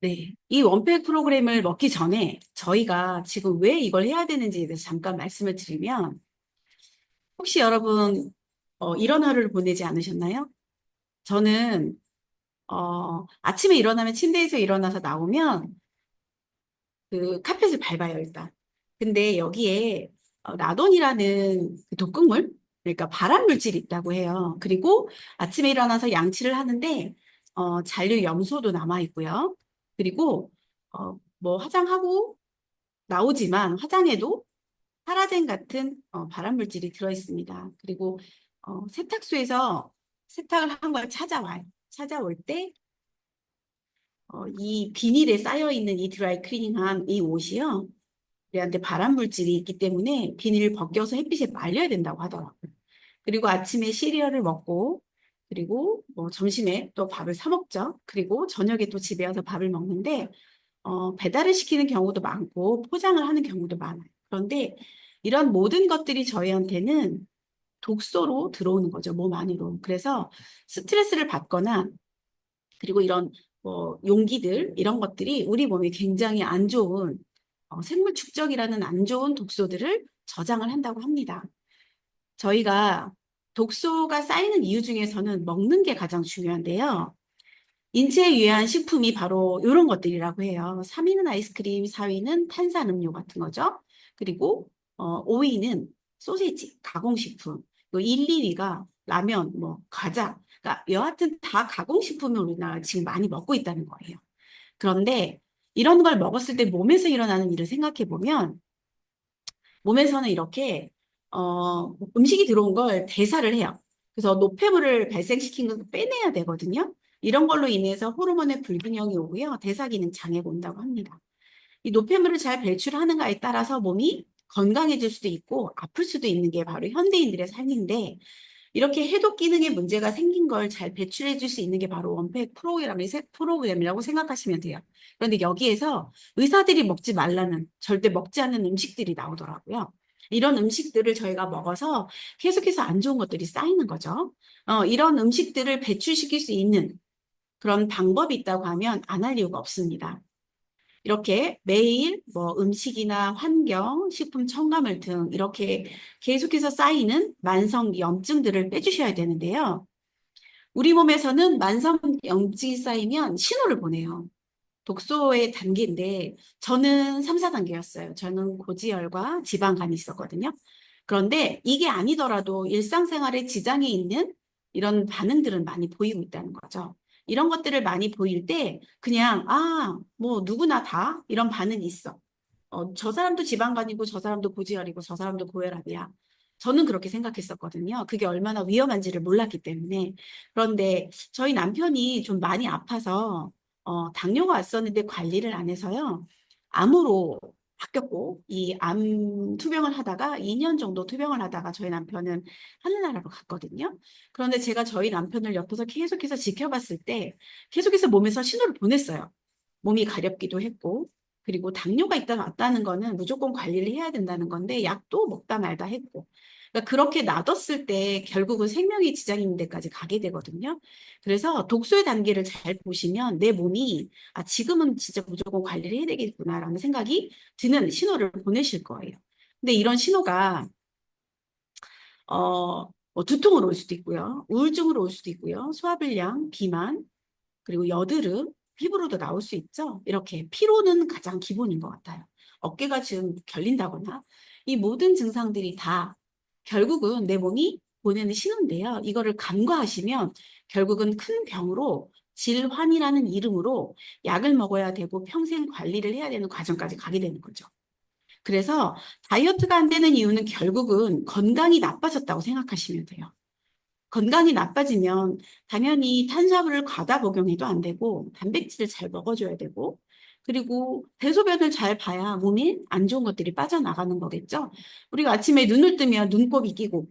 네. 이 원팩 프로그램을 먹기 전에 저희가 지금 왜 이걸 해야 되는지에 대해서 잠깐 말씀을 드리면, 혹시 여러분, 이런 하루를 보내지 않으셨나요? 저는, 아침에 일어나면 침대에서 일어나서 나오면 그 카펫을 밟아요, 일단. 근데 여기에 라돈이라는 그 독극물, 그러니까 발암 물질이 있다고 해요. 그리고 아침에 일어나서 양치를 하는데 잔류 염소도 남아 있고요. 그리고 뭐 화장하고 나오지만 화장에도 파라젠 같은 발암 물질이 들어 있습니다. 그리고 세탁소에서 세탁을 한 걸 찾아와요. 찾아올 때 이 비닐에 쌓여 있는 이 드라이 클리닝한 이 옷이요. 우리한테 발암 물질이 있기 때문에 비닐을 벗겨서 햇빛에 말려야 된다고 하더라고요. 그리고 아침에 시리얼을 먹고, 그리고 뭐 점심에 또 밥을 사 먹죠. 그리고 저녁에 또 집에 와서 밥을 먹는데, 배달을 시키는 경우도 많고, 포장을 하는 경우도 많아요. 그런데 이런 모든 것들이 저희한테는 독소로 들어오는 거죠, 몸 안으로. 그래서 스트레스를 받거나, 그리고 이런 뭐 용기들, 이런 것들이 우리 몸에 굉장히 안 좋은 생물 축적이라는 안 좋은 독소들을 저장을 한다고 합니다. 저희가 독소가 쌓이는 이유 중에서는 먹는 게 가장 중요한데요. 인체에 유해한 식품이 바로 이런 것들이라고 해요. 3위는 아이스크림, 4위는 탄산음료 같은 거죠. 그리고 5위는 소세지, 가공식품. 1, 2위가 라면, 뭐 과자. 그러니까 여하튼 다 가공식품을 우리나라 지금 많이 먹고 있다는 거예요. 그런데 이런 걸 먹었을 때 몸에서 일어나는 일을 생각해 보면 몸에서는 이렇게 음식이 들어온 걸 대사를 해요. 그래서 노폐물을 발생시킨 것을 빼내야 되거든요. 이런 걸로 인해서 호르몬의 불균형이 오고요. 대사 기능 장애가 온다고 합니다. 이 노폐물을 잘 배출하는가에 따라서 몸이 건강해질 수도 있고 아플 수도 있는 게 바로 현대인들의 삶인데 이렇게 해독 기능에 문제가 생긴 걸 잘 배출해 줄 수 있는 게 바로 원팩 프로그램이라고 생각하시면 돼요. 그런데 여기에서 의사들이 먹지 말라는 절대 먹지 않는 음식들이 나오더라고요. 이런 음식들을 저희가 먹어서 계속해서 안 좋은 것들이 쌓이는 거죠. 이런 음식들을 배출시킬 수 있는 그런 방법이 있다고 하면 안 할 이유가 없습니다. 이렇게 매일 뭐 음식이나 환경, 식품 첨가물 등 이렇게 계속해서 쌓이는 만성 염증들을 빼주셔야 되는데요. 우리 몸에서는 만성 염증이 쌓이면 신호를 보내요. 독소의 단계인데 저는 3, 4단계였어요. 저는 고지혈과 지방간이 있었거든요. 그런데 이게 아니더라도 일상생활에 지장이 있는 이런 반응들은 많이 보이고 있다는 거죠. 이런 것들을 많이 보일 때 그냥 뭐 누구나 다 이런 반응이 있어. 저 사람도 지방간이고 저 사람도 고지혈이고 저 사람도 고혈압이야. 저는 그렇게 생각했었거든요. 그게 얼마나 위험한지를 몰랐기 때문에. 그런데 저희 남편이 좀 많이 아파서 당뇨가 왔었는데 관리를 안 해서요. 암으로 바뀌었고, 이 암 투병을 하다가 2년 정도 투병을 하다가 저희 남편은 하늘나라로 갔거든요. 그런데 제가 저희 남편을 옆에서 계속해서 지켜봤을 때 계속해서 몸에서 신호를 보냈어요. 몸이 가렵기도 했고, 그리고 당뇨가 있다 왔다는 거는 무조건 관리를 해야 된다는 건데 약도 먹다 말다 했고. 그러니까 그렇게 놔뒀을 때 결국은 생명에 지장이 있는 데까지 가게 되거든요. 그래서 독소의 단계를 잘 보시면 내 몸이 지금은 진짜 무조건 관리를 해야 되겠구나라는 생각이 드는 신호를 보내실 거예요. 근데 이런 신호가 뭐 두통으로 올 수도 있고요. 우울증으로 올 수도 있고요. 소화불량, 비만, 그리고 여드름, 피부로도 나올 수 있죠. 이렇게 피로는 가장 기본인 것 같아요. 어깨가 지금 결린다거나 이 모든 증상들이 다 결국은 내 몸이 보내는 신호인데요. 이거를 간과하시면 결국은 큰 병으로 질환이라는 이름으로 약을 먹어야 되고 평생 관리를 해야 되는 과정까지 가게 되는 거죠. 그래서 다이어트가 안 되는 이유는 결국은 건강이 나빠졌다고 생각하시면 돼요. 건강이 나빠지면 당연히 탄수화물을 과다 복용해도 안 되고 단백질을 잘 먹어줘야 되고 그리고 대소변을 잘 봐야 몸에 안 좋은 것들이 빠져나가는 거겠죠. 우리가 아침에 눈을 뜨면 눈곱이 끼고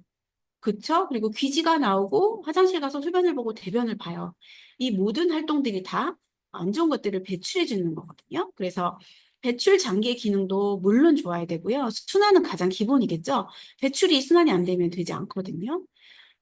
그쵸? 그리고 귀지가 나오고 화장실 가서 소변을 보고 대변을 봐요. 이 모든 활동들이 다 안 좋은 것들을 배출해 주는 거거든요. 그래서 배출 장기의 기능도 물론 좋아야 되고요. 순환은 가장 기본이겠죠. 배출이 순환이 안 되면 되지 않거든요.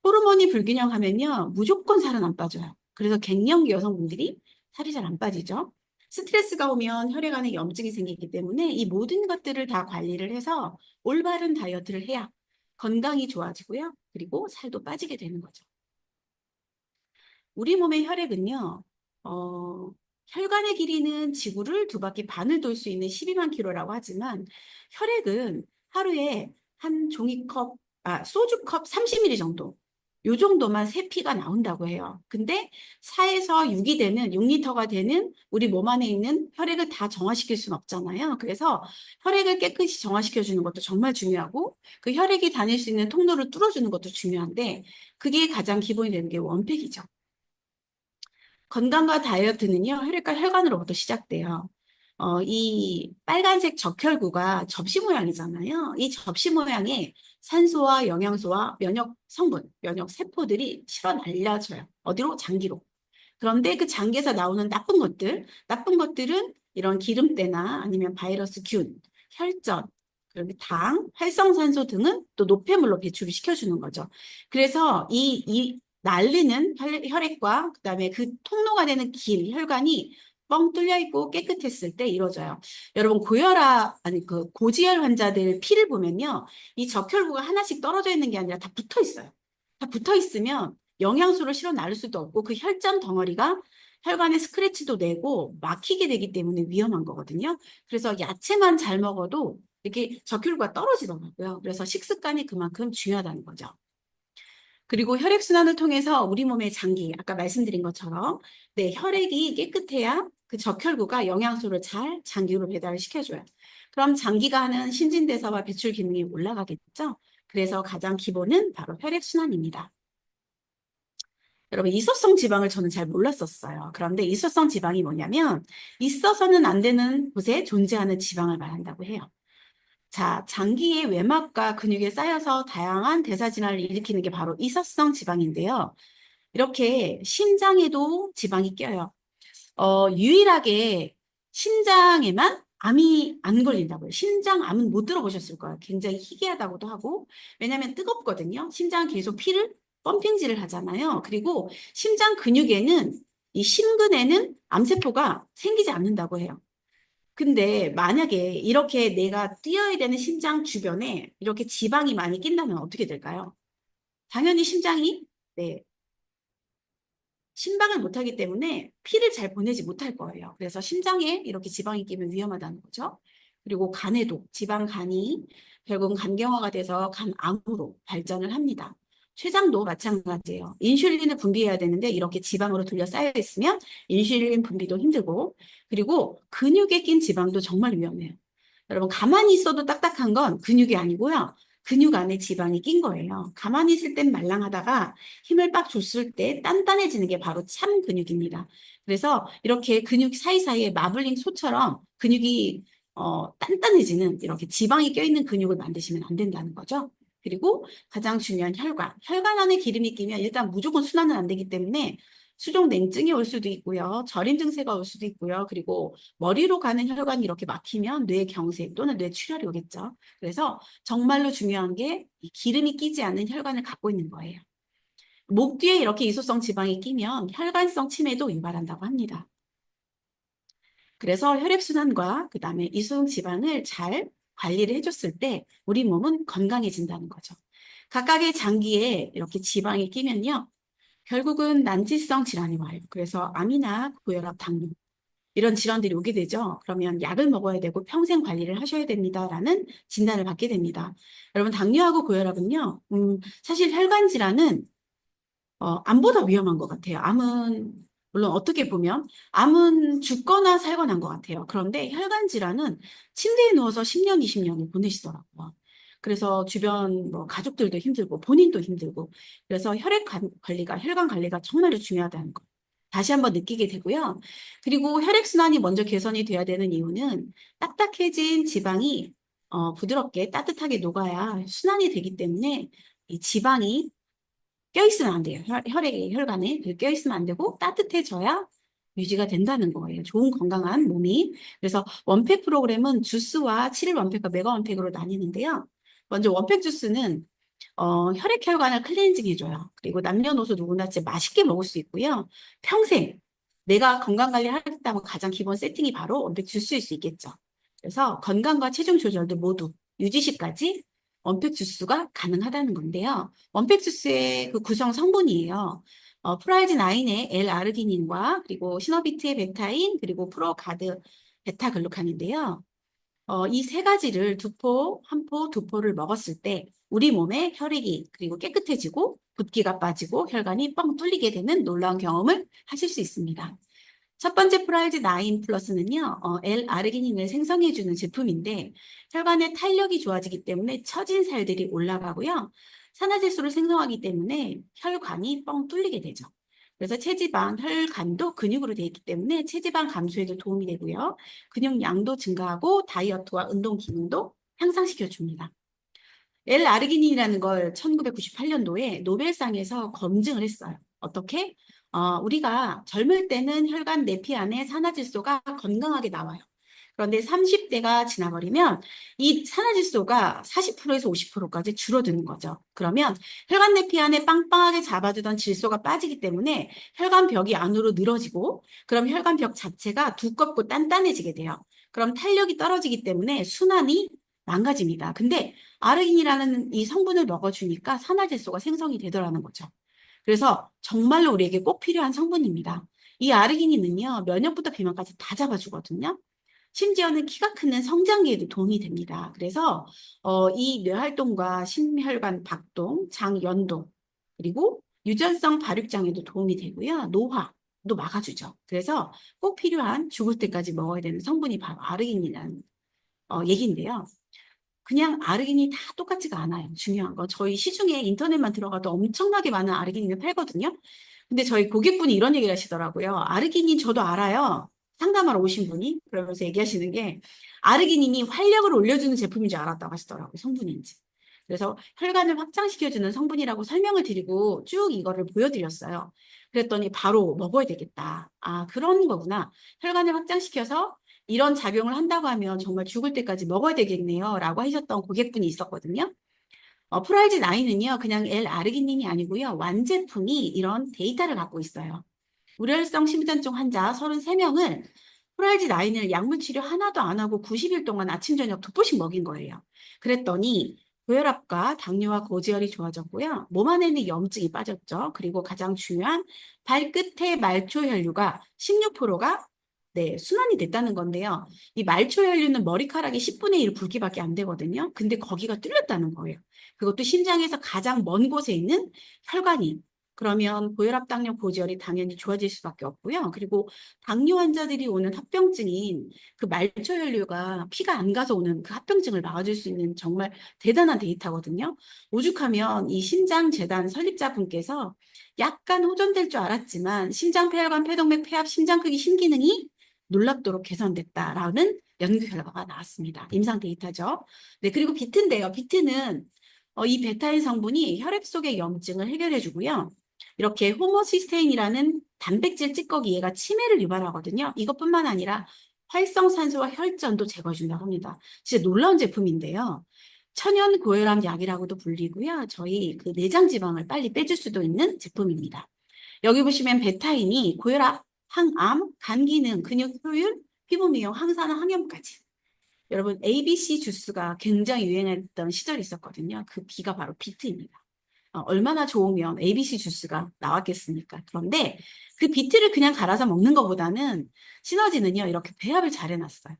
호르몬이 불균형하면요, 무조건 살은 안 빠져요. 그래서 갱년기 여성분들이 살이 잘 안 빠지죠. 스트레스가 오면 혈액 안에 염증이 생기기 때문에 이 모든 것들을 다 관리를 해서 올바른 다이어트를 해야 건강이 좋아지고요. 그리고 살도 빠지게 되는 거죠. 우리 몸의 혈액은요, 어, 혈관의 길이는 지구를 두 바퀴 반을 돌 수 있는 12만 킬로라고 하지만 혈액은 하루에 한 종이컵, 소주컵 30ml 정도, 요 정도만 세피가 나온다고 해요. 근데 4에서 6이 되는, 6리터가 되는 우리 몸 안에 있는 혈액을 다 정화시킬 수는 없잖아요. 그래서 혈액을 깨끗이 정화시켜주는 것도 정말 중요하고 그 혈액이 다닐 수 있는 통로를 뚫어주는 것도 중요한데 그게 가장 기본이 되는 게 원팩이죠. 건강과 다이어트는요, 혈액과 혈관으로부터 시작돼요. 이 빨간색 적혈구가 접시 모양이잖아요. 이 접시 모양에 산소와 영양소와 면역 성분, 면역 세포들이 실어 날려져요. 어디로? 장기로. 그런데 그 장기에서 나오는 나쁜 것들은 이런 기름때나 아니면 바이러스 균, 혈전, 그리고 당, 활성산소 등은 또 노폐물로 배출을 시켜주는 거죠. 그래서 이 날리는 혈액과 그다음에 그 통로가 되는 길, 혈관이 뻥 뚫려 있고 깨끗했을 때 이루어져요. 여러분 아니 그 고지혈 환자들 피를 보면요, 이 적혈구가 하나씩 떨어져 있는 게 아니라 다 붙어 있어요. 다 붙어 있으면 영양소를 실어 나를 수도 없고 그 혈전 덩어리가 혈관에 스크래치도 내고 막히게 되기 때문에 위험한 거거든요. 그래서 야채만 잘 먹어도 이렇게 적혈구가 떨어지더라고요. 그래서 식습관이 그만큼 중요하다는 거죠. 그리고 혈액순환을 통해서 우리 몸의 장기, 아까 말씀드린 것처럼 네, 혈액이 깨끗해야 그 적혈구가 영양소를 잘 장기로 배달을 시켜줘요. 그럼 장기가 하는 신진대사와 배출 기능이 올라가겠죠? 그래서 가장 기본은 바로 혈액순환입니다. 여러분, 이소성 지방을 저는 잘 몰랐었어요. 그런데 이소성 지방이 뭐냐면 있어서는 안 되는 곳에 존재하는 지방을 말한다고 해요. 자, 장기의 외막과 근육에 쌓여서 다양한 대사질환을 일으키는 게 바로 이소성 지방인데요. 이렇게 심장에도 지방이 껴요. 유일하게 심장에만 암이 안 걸린다고요. 심장암은 못 들어보셨을 거예요. 굉장히 희귀하다고도 하고. 왜냐하면 뜨겁거든요. 심장은 계속 피를 펌핑질을 하잖아요. 그리고 심장 근육에는 이 심근에는 암세포가 생기지 않는다고 해요. 근데 만약에 이렇게 내가 뛰어야 되는 심장 주변에 이렇게 지방이 많이 낀다면 어떻게 될까요? 당연히 심장이 네, 심박을 못하기 때문에 피를 잘 보내지 못할 거예요. 그래서 심장에 이렇게 지방이 끼면 위험하다는 거죠. 그리고 간에도 지방간이 결국은 간경화가 돼서 간암으로 발전을 합니다. 췌장도 마찬가지예요. 인슐린을 분비해야 되는데 이렇게 지방으로 둘러싸여 있으면 인슐린 분비도 힘들고 그리고 근육에 낀 지방도 정말 위험해요. 여러분 가만히 있어도 딱딱한 건 근육이 아니고요. 근육 안에 지방이 낀 거예요. 가만히 있을 땐 말랑하다가 힘을 빡 줬을 때 단단해지는 게 바로 참 근육입니다. 그래서 이렇게 근육 사이사이에 마블링 소처럼 근육이 단단해지는 이렇게 지방이 껴있는 근육을 만드시면 안 된다는 거죠. 그리고 가장 중요한 혈관. 혈관 안에 기름이 끼면 일단 무조건 순환은 안 되기 때문에 수족 냉증이 올 수도 있고요. 저림 증세가 올 수도 있고요. 그리고 머리로 가는 혈관이 이렇게 막히면 뇌경색 또는 뇌출혈이 오겠죠. 그래서 정말로 중요한 게 이 기름이 끼지 않는 혈관을 갖고 있는 거예요. 목 뒤에 이렇게 이소성 지방이 끼면 혈관성 치매도 유발한다고 합니다. 그래서 혈액순환과 그다음에 이소성 지방을 잘 관리를 해줬을 때 우리 몸은 건강해진다는 거죠. 각각의 장기에 이렇게 지방이 끼면요. 결국은 난치성 질환이 와요. 그래서 암이나 고혈압, 당뇨 이런 질환들이 오게 되죠. 그러면 약을 먹어야 되고 평생 관리를 하셔야 됩니다라는 진단을 받게 됩니다. 여러분 당뇨하고 고혈압은요. 사실 혈관 질환은 암보다 위험한 것 같아요. 암은 물론 어떻게 보면 암은 죽거나 살거나 한 것 같아요. 그런데 혈관 질환은 침대에 누워서 10년, 20년을 보내시더라고요. 그래서 주변 뭐 가족들도 힘들고 본인도 힘들고 그래서 관리가 혈관 관리가 정말로 중요하다는 거 다시 한번 느끼게 되고요. 그리고 혈액순환이 먼저 개선이 돼야 되는 이유는 딱딱해진 지방이 부드럽게 따뜻하게 녹아야 순환이 되기 때문에 이 지방이 껴있으면 안 돼요. 혈관에 껴있으면 안 되고 따뜻해져야 유지가 된다는 거예요. 좋은 건강한 몸이. 그래서 원팩 프로그램은 주스와 7일 원팩과 메가 원팩으로 나뉘는데요. 먼저 원팩 주스는 혈액 혈관을 클렌징 해줘요. 그리고 남녀노소 누구나 진짜 맛있게 먹을 수 있고요. 평생 내가 건강관리를 하겠다면 가장 기본 세팅이 바로 원팩 주스일 수 있겠죠. 그래서 건강과 체중 조절도 모두 유지시까지 원팩 주스가 가능하다는 건데요. 원팩 주스의 그 구성 성분이에요. 프라이즈9의 L-아르기닌과 그리고 시너비트의 베타인 그리고 프로가드 베타글루칸인데요. 이 세 가지를 두 포, 한 포, 두 포를 먹었을 때 우리 몸의 혈액이 그리고 깨끗해지고 붓기가 빠지고 혈관이 뻥 뚫리게 되는 놀라운 경험을 하실 수 있습니다. 첫 번째 프라이즈 9 플러스는요, L-아르기닌을 생성해주는 제품인데 혈관의 탄력이 좋아지기 때문에 처진 살들이 올라가고요. 산화질소를 생성하기 때문에 혈관이 뻥 뚫리게 되죠. 그래서 체지방, 혈관도 근육으로 되어 있기 때문에 체지방 감소에도 도움이 되고요. 근육량도 증가하고 다이어트와 운동 기능도 향상시켜 줍니다. L-아르기닌이라는 걸 1998년도에 노벨상에서 검증을 했어요. 어떻게? 우리가 젊을 때는 혈관 내피 안에 산화질소가 건강하게 나와요. 그런데 30대가 지나버리면 이 산화질소가 40%에서 50%까지 줄어드는 거죠. 그러면 혈관 내피 안에 빵빵하게 잡아주던 질소가 빠지기 때문에 혈관벽이 안으로 늘어지고 그럼 혈관벽 자체가 두껍고 단단해지게 돼요. 그럼 탄력이 떨어지기 때문에 순환이 망가집니다. 근데 아르기닌이라는 이 성분을 먹어주니까 산화질소가 생성이 되더라는 거죠. 그래서 정말로 우리에게 꼭 필요한 성분입니다. 이 아르기닌은요, 면역부터 비만까지 다 잡아주거든요. 심지어는 키가 크는 성장기에도 도움이 됩니다. 그래서 이 뇌활동과 심혈관 박동, 장 연동, 그리고 유전성 발육장애도 도움이 되고요. 노화도 막아주죠. 그래서 꼭 필요한 죽을 때까지 먹어야 되는 성분이 바로 아르기닌이라는 얘기인데요. 그냥 아르기닌이 다 똑같지가 않아요. 중요한 건 저희 시중에 인터넷만 들어가도 엄청나게 많은 아르기닌을 팔거든요. 근데 저희 고객분이 이런 얘기를 하시더라고요. 아르기닌 저도 알아요. 상담하러 오신 분이 그러면서 얘기하시는 게 아르기닌이 활력을 올려주는 제품인 줄 알았다고 하시더라고요. 성분인지. 그래서 혈관을 확장시켜주는 성분이라고 설명을 드리고 쭉 이거를 보여드렸어요. 그랬더니 바로 먹어야 되겠다. 아, 그런 거구나. 혈관을 확장시켜서 이런 작용을 한다고 하면 정말 죽을 때까지 먹어야 되겠네요. 라고 하셨던 고객분이 있었거든요. 프라이즈 9은요, 그냥 L-아르기닌이 아니고요. 완제품이 이런 데이터를 갖고 있어요. 우려혈성 심전증 환자 33명을 프라이즈 9을 약물 치료 하나도 안 하고 90일 동안 아침, 저녁 두 포씩 먹인 거예요. 그랬더니 고혈압과 당뇨와 고지혈이 좋아졌고요. 몸 안에 있는 염증이 빠졌죠. 그리고 가장 중요한 발끝의 말초 혈류가 16%가 네, 순환이 됐다는 건데요. 이 말초 혈류는 머리카락의 10분의 1 굵기밖에 안 되거든요. 근데 거기가 뚫렸다는 거예요. 그것도 심장에서 가장 먼 곳에 있는 혈관이. 그러면 고혈압, 당뇨, 고지혈이 당연히 좋아질 수밖에 없고요. 그리고 당뇨 환자들이 오는 합병증인 그 말초 혈류가 피가 안 가서 오는 그 합병증을 막아줄 수 있는 정말 대단한 데이터거든요. 오죽하면 이 심장재단 설립자분께서 약간 호전될 줄 알았지만 심장, 폐혈관, 폐동맥, 폐압, 심장 크기, 심기능이 놀랍도록 개선됐다라는 연구 결과가 나왔습니다. 임상 데이터죠. 네, 그리고 비트인데요. 비트는 이 베타인 성분이 혈액 속의 염증을 해결해 주고요. 이렇게 호모시스테인이라는 단백질 찌꺼기 얘가 치매를 유발하거든요. 이것뿐만 아니라 활성산소와 혈전도 제거해 준다고 합니다. 진짜 놀라운 제품인데요. 천연 고혈압 약이라고도 불리고요. 저희 그 내장 지방을 빨리 빼줄 수도 있는 제품입니다. 여기 보시면 베타인이 고혈압, 항암, 간 기능, 근육 효율, 피부 미용, 항산화, 항염까지. 여러분 ABC 주스가 굉장히 유행했던 시절이 있었거든요. 그 B가 바로 비트입니다. 얼마나 좋으면 ABC 주스가 나왔겠습니까? 그런데 그 비트를 그냥 갈아서 먹는 것보다는 시너지는요, 이렇게 배합을 잘 해놨어요.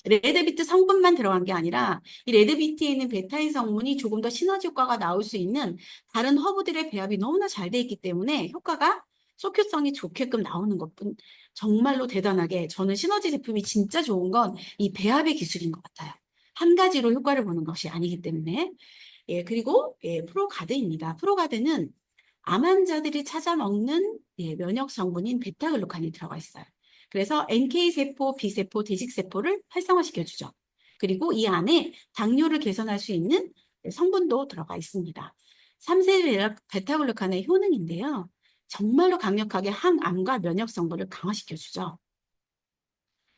레드비트 성분만 들어간 게 아니라 이 레드비트에 있는 베타인 성분이 조금 더 시너지 효과가 나올 수 있는 다른 허브들의 배합이 너무나 잘 돼 있기 때문에 효과가 속효성이 좋게끔 나오는 것뿐 정말로 대단하게 저는 시너지 제품이 진짜 좋은 건 이 배합의 기술인 것 같아요. 한 가지로 효과를 보는 것이 아니기 때문에 예, 그리고 예, 프로가드입니다. 프로가드는 암 환자들이 찾아 먹는 예, 면역 성분인 베타글루칸이 들어가 있어요. 그래서 NK세포, B세포, 대식세포를 활성화시켜주죠. 그리고 이 안에 당뇨를 개선할 수 있는 성분도 들어가 있습니다. 3세 베타글루칸의 효능인데요. 정말로 강력하게 항암과 면역 성분을 강화시켜주죠.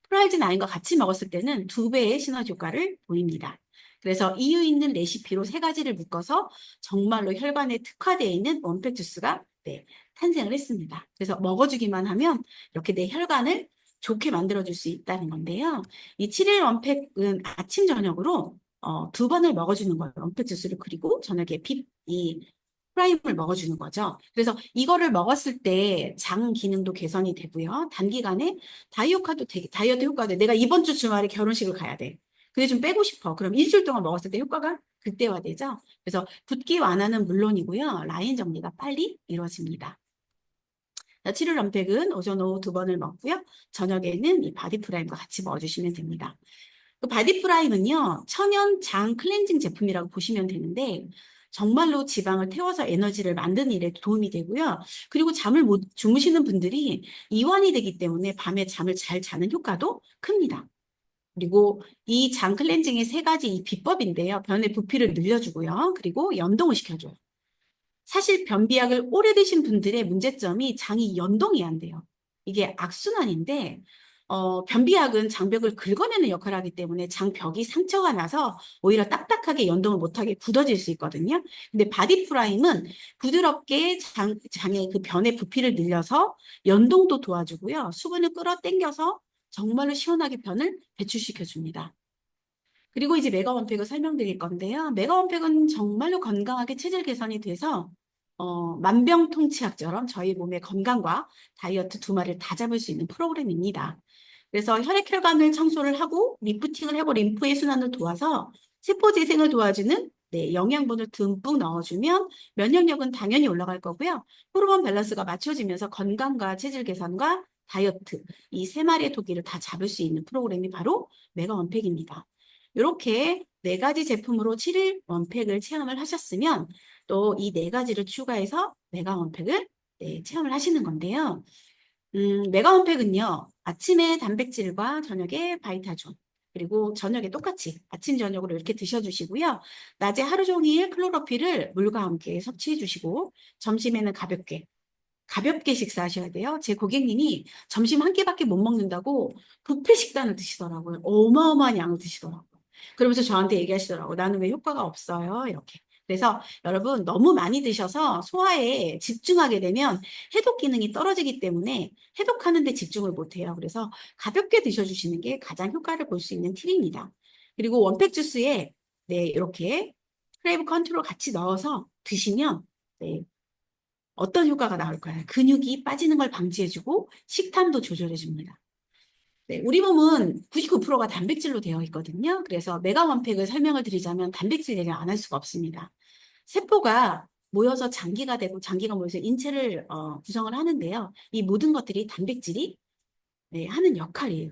프라이즈 9과 같이 먹었을 때는 2배의 시너지 효과를 보입니다. 그래서 이유 있는 레시피로 3가지를 묶어서 정말로 혈관에 특화되어 있는 원팩 주스가 네, 탄생을 했습니다. 그래서 먹어주기만 하면 이렇게 내 혈관을 좋게 만들어줄 수 있다는 건데요. 이 7일 원팩은 아침, 저녁으로 2번을 먹어주는 거예요. 원팩 주스를. 그리고 저녁에 이 프라임을 먹어주는 거죠. 그래서 이거를 먹었을 때 장 기능도 개선이 되고요. 단기간에 다이어트 효과도 내가 이번 주 주말에 결혼식을 가야 돼. 근데 좀 빼고 싶어. 그럼 일주일 동안 먹었을 때 효과가 극대화되죠. 그래서 붓기 완화는 물론이고요. 라인 정리가 빨리 이루어집니다. 7일 원팩은 오전 오후 2번을 먹고요. 저녁에는 이 바디 프라임과 같이 먹어주시면 됩니다. 그 바디 프라임은요, 천연 장 클렌징 제품이라고 보시면 되는데, 정말로 지방을 태워서 에너지를 만드는 일에 도움이 되고요. 그리고 잠을 못 주무시는 분들이 이완이 되기 때문에 밤에 잠을 잘 자는 효과도 큽니다. 그리고 이 장 클렌징의 3가지 이 비법인데요. 변의 부피를 늘려주고요. 그리고 연동을 시켜줘요. 사실 변비약을 오래 드신 분들의 문제점이 장이 연동이 안 돼요. 이게 악순환인데 변비약은 장벽을 긁어내는 역할을 하기 때문에 장벽이 상처가 나서 오히려 딱딱하게 연동을 못하게 굳어질 수 있거든요. 근데 바디 프라임은 부드럽게 장의 그 변의 부피를 늘려서 연동도 도와주고요. 수분을 끌어당겨서 정말로 시원하게 변을 배출시켜 줍니다. 그리고 이제 메가 원팩을 설명드릴 건데요. 메가 원팩은 정말로 건강하게 체질 개선이 돼서 만병통치약처럼 저희 몸의 건강과 다이어트 두 마리를 다 잡을 수 있는 프로그램입니다. 그래서 혈액혈관을 청소를 하고 리프팅을 하고 림프의 순환을 도와서 세포 재생을 도와주는 네, 영양분을 듬뿍 넣어주면 면역력은 당연히 올라갈 거고요. 호르몬 밸런스가 맞춰지면서 건강과 체질 개선과 다이어트 이 3마리의 토끼를 다 잡을 수 있는 프로그램이 바로 메가 원팩입니다. 이렇게 4가지 제품으로 7일 원팩을 체험을 하셨으면 또 이 4가지를 추가해서 메가 원팩을 네, 체험을 하시는 건데요. 메가 원팩은요. 아침에 단백질과 저녁에 바이타존 그리고 저녁에 똑같이 아침 저녁으로 이렇게 드셔주시고요. 낮에 하루 종일 클로로필을 물과 함께 섭취해 주시고 점심에는 가볍게 식사하셔야 돼요. 제 고객님이 점심 한 끼밖에 못 먹는다고 뷔페 식단을 드시더라고요. 어마어마한 양을 드시더라고요. 그러면서 저한테 얘기하시더라고요. 나는 왜 효과가 없어요? 이렇게. 그래서 여러분 너무 많이 드셔서 소화에 집중하게 되면 해독 기능이 떨어지기 때문에 해독하는 데 집중을 못해요. 그래서 가볍게 드셔주시는 게 가장 효과를 볼 수 있는 팁입니다. 그리고 원팩 주스에 네, 이렇게 크레이브 컨트롤 같이 넣어서 드시면 네, 어떤 효과가 나올까요? 근육이 빠지는 걸 방지해주고 식탐도 조절해줍니다. 네, 우리 몸은 99%가 단백질로 되어 있거든요. 그래서 메가 원팩을 설명을 드리자면 단백질 얘기 안 할 수가 없습니다. 세포가 모여서 장기가 되고 장기가 모여서 인체를 구성을 하는데요. 이 모든 것들이 단백질이 네, 하는 역할이에요.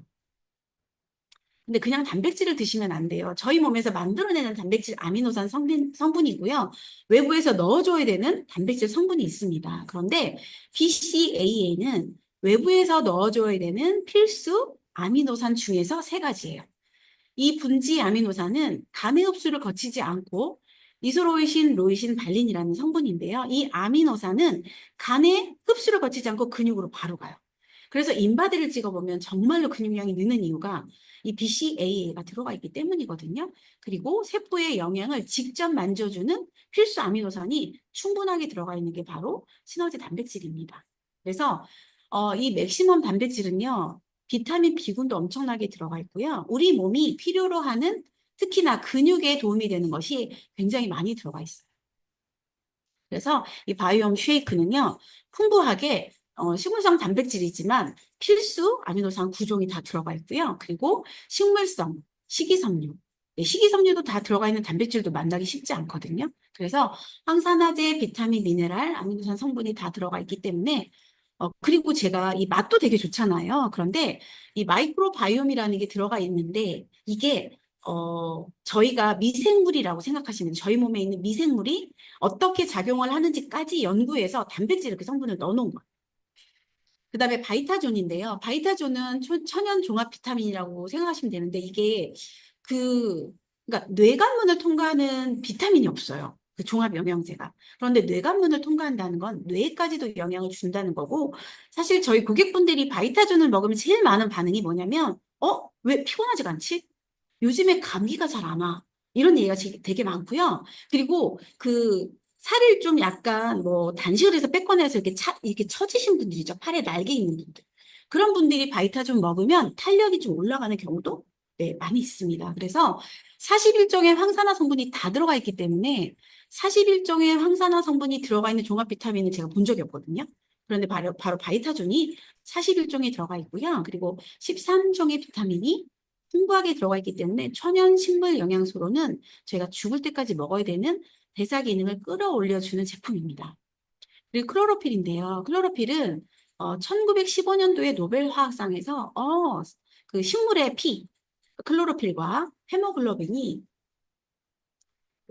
근데 그냥 단백질을 드시면 안 돼요. 저희 몸에서 만들어내는 단백질 아미노산 성분이고요. 외부에서 넣어줘야 되는 단백질 성분이 있습니다. 그런데 BCAA는 외부에서 넣어줘야 되는 필수 아미노산 중에서 3가지예요. 이 분지 아미노산은 간의 흡수를 거치지 않고 이소로이신, 로이신, 발린이라는 성분인데요. 이 아미노산은 간의 흡수를 거치지 않고 근육으로 바로 가요. 그래서 인바디를 찍어보면 정말로 근육량이 느는 이유가 이 BCAA가 들어가 있기 때문이거든요. 그리고 세포의 영양을 직접 만져주는 필수 아미노산이 충분하게 들어가 있는 게 바로 시너지 단백질입니다. 그래서 이 맥시멈 단백질은요. 비타민 B군도 엄청나게 들어가 있고요. 우리 몸이 필요로 하는 특히나 근육에 도움이 되는 것이 굉장히 많이 들어가 있어요. 그래서 이 바이옴 쉐이크는요. 풍부하게 식물성 단백질이지만 필수 아미노산 9종이 다 들어가 있고요. 그리고 식물성, 식이섬유, 네, 식이섬유도 다 들어가 있는 단백질도 만나기 쉽지 않거든요. 그래서 항산화제, 비타민, 미네랄, 아미노산 성분이 다 들어가 있기 때문에 그리고 제가 이 맛도 되게 좋잖아요. 그런데 이 마이크로바이옴이라는 게 들어가 있는데 이게 저희가 미생물이라고 생각하시면 저희 몸에 있는 미생물이 어떻게 작용을 하는지까지 연구해서 단백질 그 성분을 넣어놓은 거예요. 그 다음에 바이타존인데요. 바이타존은 천연 종합 비타민이라고 생각하시면 되는데 이게 그러니까 뇌관문을 통과하는 비타민이 없어요. 그 종합 영양제가. 그런데 뇌관문을 통과한다는 건 뇌까지도 영향을 준다는 거고 사실 저희 고객분들이 바이타존을 먹으면 제일 많은 반응이 뭐냐면 왜 피곤하지가 않지? 요즘에 감기가 잘 안 와. 이런 얘기가 되게 많고요. 그리고 살을 좀 약간 뭐 단식을 해서 뺐거나 해서 이렇게 처지신 분들이죠. 팔에 날개 있는 분들. 그런 분들이 바이타존 먹으면 탄력이 좀 올라가는 경우도 네, 많이 있습니다. 그래서 41종의 항산화 성분이 다 들어가 있기 때문에 41종의 항산화 성분이 들어가 있는 종합 비타민은 제가 본 적이 없거든요. 그런데 바로 바이타존이 41종이 들어가 있고요. 그리고 13종의 비타민이 풍부하게 들어가 있기 때문에 천연 식물 영양소로는 저희가 죽을 때까지 먹어야 되는 대사 기능을 끌어올려주는 제품입니다. 그리고 클로로필인데요. 클로로필은 1915년도에 노벨 화학상에서 그 식물의 피, 클로로필과 헤모글로빈이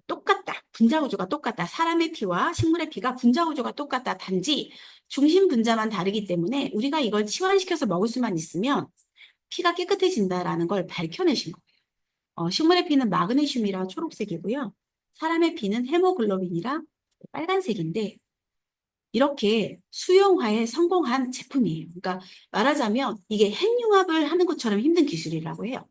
똑같다. 분자 구조가 똑같다. 사람의 피와 식물의 피가 분자 구조가 똑같다. 단지 중심 분자만 다르기 때문에 우리가 이걸 치환시켜서 먹을 수만 있으면 피가 깨끗해진다라는 걸 밝혀내신 거예요. 식물의 피는 마그네슘이라 초록색이고요. 사람의 피는 헤모글로빈이라 빨간색인데 이렇게 수용화에 성공한 제품이에요. 그러니까 말하자면 이게 핵융합을 하는 것처럼 힘든 기술이라고 해요.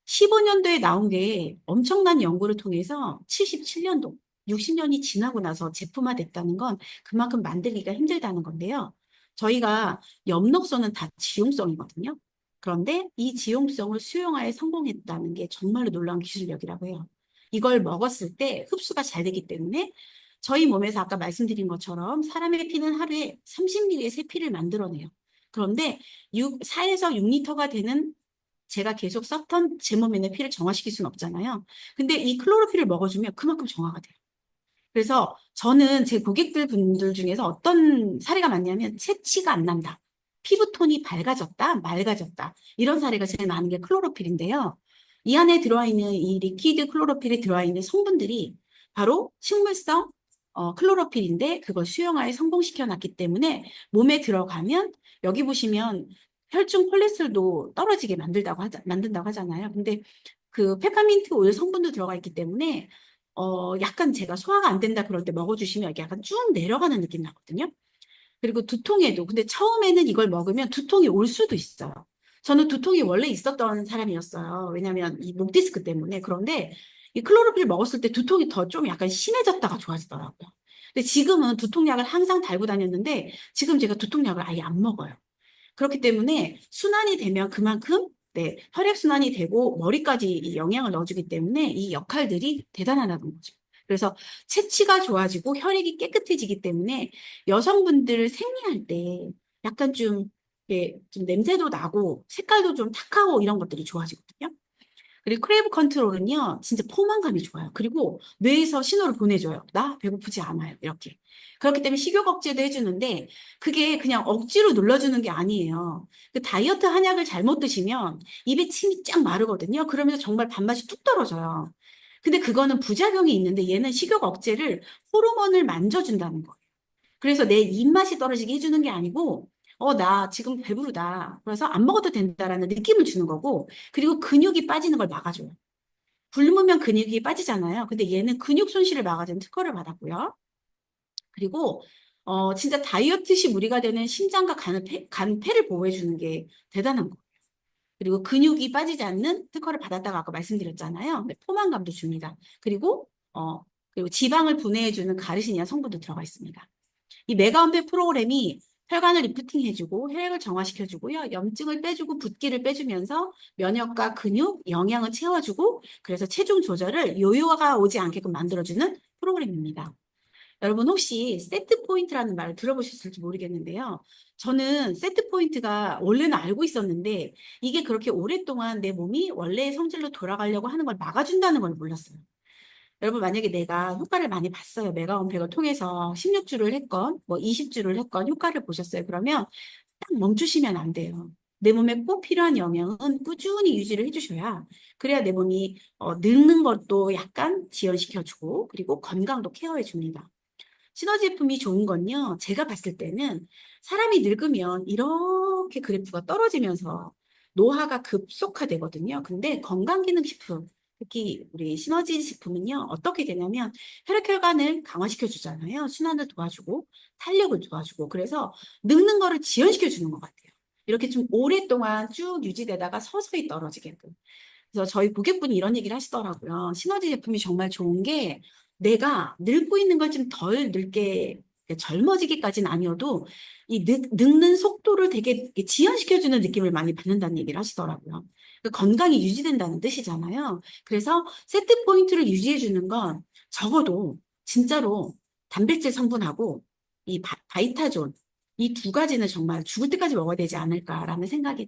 15년도에 나온 게 엄청난 연구를 통해서 77년도, 60년이 지나고 나서 제품화됐다는 건 그만큼 만들기가 힘들다는 건데요. 저희가 엽록소는 다 지용성이거든요. 그런데 이 지용성을 수용화에 성공했다는 게 정말로 놀라운 기술력이라고 해요. 이걸 먹었을 때 흡수가 잘 되기 때문에 저희 몸에서 아까 말씀드린 것처럼 사람의 피는 하루에 30ml의 세피를 만들어내요. 그런데 4에서 6리터가 되는 제가 계속 썼던 제 몸에 있는 피를 정화시킬 수는 없잖아요. 근데 이 클로로필을 먹어주면 그만큼 정화가 돼요. 그래서 저는 제 고객들 분들 중에서 어떤 사례가 많냐면 채취가 안 난다. 피부톤이 밝아졌다, 맑아졌다. 이런 사례가 제일 많은 게 클로로필인데요. 이 안에 들어와 있는 이 리퀴드 클로로필에 들어와 있는 성분들이 바로 식물성 클로로필인데 그걸 수용화에 성공시켜 놨기 때문에 몸에 들어가면 여기 보시면 혈중 콜레스테롤도 떨어지게 만든다고 하잖아요. 근데 그 페퍼민트 오일 성분도 들어가 있기 때문에 약간 제가 소화가 안 된다 그럴 때 먹어주시면 이게 약간 쭉 내려가는 느낌 나거든요. 그리고 두통에도, 근데 처음에는 이걸 먹으면 두통이 올 수도 있어요. 저는 두통이 원래 있었던 사람이었어요. 왜냐면 이 목 디스크 때문에. 그런데 이 클로로필 먹었을 때 두통이 더 좀 약간 심해졌다가 좋아지더라고요. 근데 지금은 두통약을 항상 달고 다녔는데 지금 제가 두통약을 아예 안 먹어요. 그렇기 때문에 순환이 되면 그만큼 네, 혈액순환이 되고 머리까지 이 영향을 넣어주기 때문에 이 역할들이 대단하다는 거죠. 그래서 체취가 좋아지고 혈액이 깨끗해지기 때문에 여성분들 생리할 때 약간 좀, 예, 좀 냄새도 나고 색깔도 좀 탁하고 이런 것들이 좋아지거든요. 그리고 크레이브 컨트롤은요, 진짜 포만감이 좋아요. 그리고 뇌에서 신호를 보내줘요. 나 배고프지 않아요. 이렇게. 그렇기 때문에 식욕 억제도 해주는데, 그게 그냥 억지로 눌러주는 게 아니에요. 그 다이어트 한약을 잘못 드시면 입에 침이 쫙 마르거든요. 그러면서 정말 밥맛이 뚝 떨어져요. 근데 그거는 부작용이 있는데 얘는 식욕 억제를 호르몬을 만져준다는 거예요. 그래서 내 입맛이 떨어지게 해주는 게 아니고, 나 지금 배부르다. 그래서 안 먹어도 된다라는 느낌을 주는 거고, 그리고 근육이 빠지는 걸 막아줘요. 굶으면 근육이 빠지잖아요. 근데 얘는 근육 손실을 막아주는 특허를 받았고요. 그리고, 진짜 다이어트 시 무리가 되는 심장과 폐를 보호해주는 게 대단한 거예요. 그리고 근육이 빠지지 않는 특허를 받았다고 아까 말씀드렸잖아요. 근데 포만감도 줍니다. 그리고 지방을 분해해주는 가르시니아 성분도 들어가 있습니다. 이 메가원팩 프로그램이 혈관을 리프팅해주고 혈액을 정화시켜주고요. 염증을 빼주고 붓기를 빼주면서 면역과 근육, 영양을 채워주고 그래서 체중 조절을 요요가 오지 않게끔 만들어주는 프로그램입니다. 여러분 혹시 세트 포인트라는 말을 들어보셨을지 모르겠는데요. 저는 세트 포인트가 원래는 알고 있었는데 이게 그렇게 오랫동안 내 몸이 원래의 성질로 돌아가려고 하는 걸 막아준다는 걸 몰랐어요. 여러분 만약에 내가 효과를 많이 봤어요. 메가원팩을 통해서 16주를 했건 뭐 20주를 했건 효과를 보셨어요. 그러면 딱 멈추시면 안 돼요. 내 몸에 꼭 필요한 영양은 꾸준히 유지를 해주셔야 그래야 내 몸이 늙는 것도 약간 지연시켜주고 그리고 건강도 케어해 줍니다. 시너지 제품이 좋은 건요. 제가 봤을 때는 사람이 늙으면 이렇게 그래프가 떨어지면서 노화가 급속화되거든요. 근데 건강기능식품, 특히 우리 시너지 식품은요. 어떻게 되냐면 혈액혈관을 강화시켜 주잖아요. 순환을 도와주고 탄력을 도와주고 그래서 늙는 거를 지연시켜 주는 것 같아요. 이렇게 좀 오랫동안 쭉 유지되다가 서서히 떨어지게끔. 그래서 저희 고객분이 이런 얘기를 하시더라고요. 시너지 제품이 정말 좋은 게 내가 늙고 있는 걸 좀 덜 늙게 젊어지기까지는 아니어도 이 늙는 속도를 되게 이렇게 지연시켜주는 느낌을 많이 받는다는 얘기를 하시더라고요. 그 건강이 유지된다는 뜻이잖아요. 그래서 세트 포인트를 유지해주는 건 적어도 진짜로 단백질 성분하고 이 바이타존 이 두 가지는 정말 죽을 때까지 먹어야 되지 않을까라는 생각이 들어요.